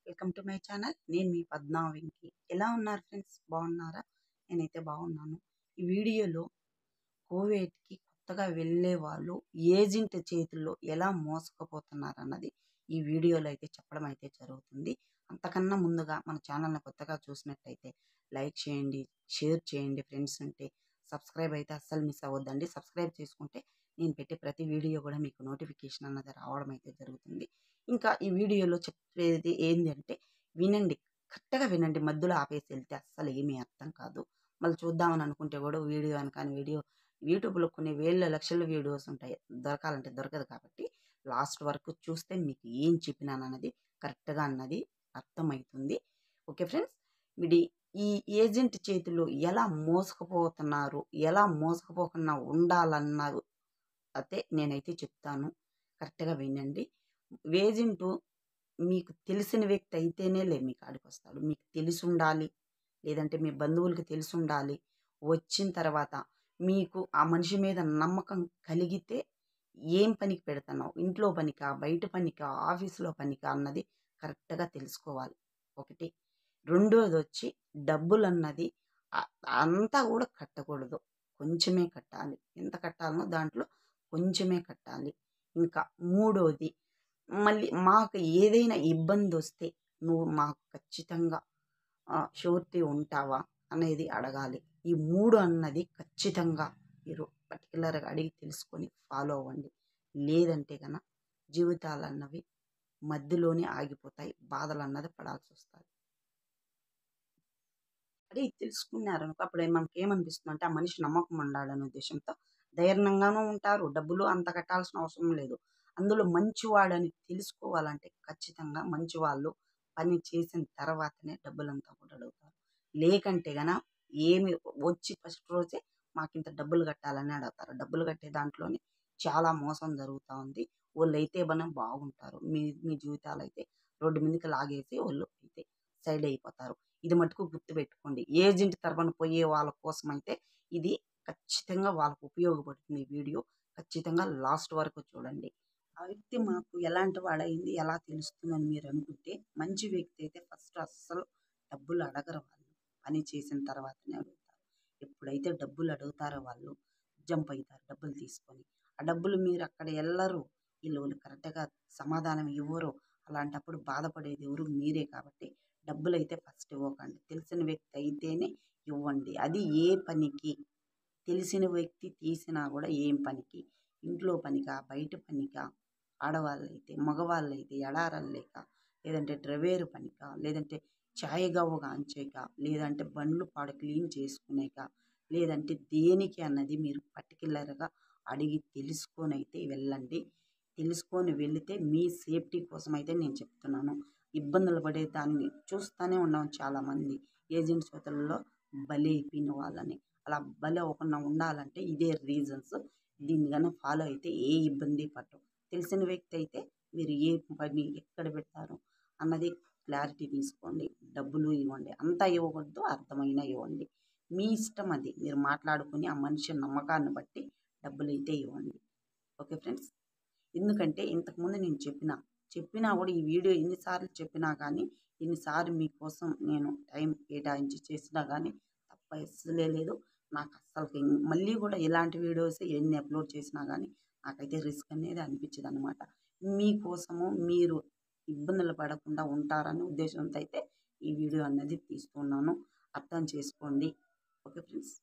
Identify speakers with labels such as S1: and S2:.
S1: Welcome to my channel. నేను మీ పద్మా వెంకి. ఎలా ఉన్నారు ఫ్రెండ్స్? బాగున్నారా? నేనైతే బాగున్నాను. ఈ వీడియోలో కోవిడ్కి కొత్తగా వెళ్ళే వాళ్ళు ఏజెంట్ చేతుల్లో ఎలా మోసకపోతున్నారన్నది ఈ వీడియోలో అయితే చెప్పడం అయితే జరుగుతుంది. అంతకన్నా ముందుగా మన ఛానల్ని కొత్తగా చూసినట్టయితే లైక్ చేయండి, షేర్ చేయండి. ఫ్రెండ్స్ ఉంటే సబ్స్క్రైబ్ అయితే అస్సలు మిస్ అవ్వద్దండి. సబ్స్క్రైబ్ చేసుకుంటే నేను పెట్టే ప్రతి వీడియో కూడా మీకు నోటిఫికేషన్ అన్నది రావడం అయితే జరుగుతుంది. ఇంకా ఈ వీడియోలో చెప్పేది ఏంటంటే వినండి, కరెక్ట్గా వినండి. మధ్యలో ఆపేసి వెళ్తే అస్సలు ఏమీ అర్థం కాదు. మళ్ళీ చూద్దామని అనుకుంటే కూడా వీడియో అనకాని వీడియో యూట్యూబ్లో కొన్ని వేల లక్షల వీడియోస్ ఉంటాయి, దొరకాలంటే దొరకదు. కాబట్టి లాస్ట్ వరకు చూస్తే మీకు ఏం చెప్పినానన్నది కరెక్ట్గా అన్నది అర్థమవుతుంది. ఓకే ఫ్రెండ్స్, వీడి ఈ ఏజెంట్ చేతిలో ఎలా మోసకపోతున్నారు, ఎలా మోసకపోకుండా ఉండాలన్నారు అయితే నేనైతే చెప్తాను. కరెక్ట్గా వినండి. ఏజెంటు మీకు తెలిసిన వ్యక్తి అయితేనే మీ కాడికి వస్తాడు. మీకు తెలిసి ఉండాలి, లేదంటే మీ బంధువులకి తెలిసి ఉండాలి. వచ్చిన తర్వాత మీకు ఆ మనిషి మీద నమ్మకం కలిగితే ఏం పనికి పెడుతున్నావు, ఇంట్లో పనికా, బయట పనికా, ఆఫీసులో పనికా అన్నది కరెక్ట్గా తెలుసుకోవాలి. ఒకటి. రెండోది వచ్చి డబ్బులు అన్నది అంతా కూడా కట్టకూడదు, కొంచెమే కట్టాలి. ఎంత కట్టాలనో దాంట్లో కొంచెమే కట్టాలి. ఇంకా మూడోది, మళ్ళీ మాకు ఏదైనా ఇబ్బంది వస్తే నువ్వు మాకు ఖచ్చితంగా షూరిటీ ఉంటావా అనేది అడగాలి. ఈ మూడు అన్నది ఖచ్చితంగా మీరు పర్టికులర్గా అడిగి తెలుసుకొని ఫాలో అవ్వండి. లేదంటే కనుక జీవితాలు అన్నవి మధ్యలోనే ఆగిపోతాయి, బాధలు అన్నది పడాల్సి వస్తుంది. అడిగి తెలుసుకున్నారనుకో అప్పుడు మనకేమనిపిస్తుంది అంటే ఆ మనిషి నమ్మకం ఉండాలనే ఉద్దేశంతో ధైర్యంగానూ ఉంటారు. డబ్బులు అంత కట్టాల్సిన అవసరం లేదు. అందులో మంచివాడని తెలుసుకోవాలంటే ఖచ్చితంగా మంచివాళ్ళు పని చేసిన తర్వాతనే డబ్బులంతా కూడా అడుగుతారు. లేకంటే గన ఏమి వచ్చి ఫస్ట్ రోజే మాకింత డబ్బులు కట్టాలని అడుగుతారు. డబ్బులు కట్టే దాంట్లోనే చాలా మోసం జరుగుతూ ఉంది. వాళ్ళైతే బాగుంటారు. మీ మీ జీవితాలు అయితే రోడ్డు మీదకి లాగేసి వాళ్ళు అయితే సైడ్ అయిపోతారు. ఇది మటుకు గుర్తుపెట్టుకోండి. ఏజెంట్ తరపున పోయే వాళ్ళ కోసం అయితే ఇది ఖచ్చితంగా వాళ్ళకు ఉపయోగపడుతుంది. ఈ వీడియో ఖచ్చితంగా లాస్ట్ వరకు చూడండి. ఆ వ్యక్తి మాకు ఎలాంటి వాడైంది ఎలా తెలుస్తుందని మీరు అనుకుంటే, మంచి వ్యక్తి అయితే ఫస్ట్ అస్సలు డబ్బులు అడగరు వాళ్ళు. పని చేసిన తర్వాతనే అడుగుతారు. ఎప్పుడైతే డబ్బులు అడుగుతారో వాళ్ళు జంప్ అవుతారు డబ్బులు తీసుకొని. ఆ డబ్బులు మీరు అక్కడ ఎల్లరు, వీళ్ళు కరెక్ట్గా సమాధానం ఇవ్వరు. అలాంటప్పుడు బాధపడేది ఎవరు? మీరే. కాబట్టి డబ్బులైతే ఫస్ట్ ఇవ్వకండి. తెలిసిన వ్యక్తి అయితేనే ఇవ్వండి. అది ఏ పనికి? తెలిసిన వ్యక్తి తీసినా కూడా ఏం పనికి? ఇంట్లో పనికా, బయట పనికా, ఆడవాళ్ళైతే, మగవాళ్ళైతే ఎడారాలు లేక, లేదంటే డ్రైవేరు పనికా, లేదంటే చాయ్ గవ్వ కాంచేక, లేదంటే బండ్లు పాడు క్లీన్ చేసుకునేక, లేదంటే దేనికి అన్నది మీరు పర్టికులర్గా అడిగి తెలుసుకొని అయితే వెళ్ళండి. తెలుసుకొని వెళితే మీ సేఫ్టీ కోసం అయితే నేను చెప్తున్నాను. ఇబ్బందులు పడే దాన్ని చూస్తూనే ఉన్నాం చాలామంది ఏజెంట్ చేతుల్లో బలి అయిపోయిన వాళ్ళని. అలా బలి అవ్వకుండా ఉండాలంటే ఇదే రీజన్స్. దీన్ని కానీ ఫాలో అయితే ఏ ఇబ్బంది పడవు. తెలిసిన వ్యక్తి అయితే మీరు ఏ పని ఎక్కడ పెడతారు అన్నది క్లారిటీ తీసుకోండి. డబ్బులు ఇవ్వండి, అంతా ఇవ్వకూడదు, అర్థమైనా ఇవ్వండి. మీ ఇష్టం అది. మీరు మాట్లాడుకుని ఆ మనిషి నమ్మకాన్ని బట్టి డబ్బులు అయితే ఇవ్వండి. ఓకే ఫ్రెండ్స్, ఎందుకంటే ఇంతకుముందు నేను చెప్పినా కూడా ఈ వీడియో ఎన్నిసార్లు చెప్పినా కానీ, ఎన్నిసార్లు మీకోసం నేను టైం కేటాయించి చేసినా కానీ తప్ప అస్సలే లేదు. నాకు అస్సలు మళ్ళీ కూడా ఇలాంటి వీడియోస్ ఎన్ని అప్లోడ్ చేసినా కానీ నాకైతే రిస్క్ అనేది అనిపించదు అనమాట. మీకోసము మీరు ఇబ్బందులు పడకుండా ఉంటారనే ఉద్దేశంతో అయితే ఈ వీడియో అనేది తీస్తున్నాను. అర్థం చేసుకోండి. Okay friends.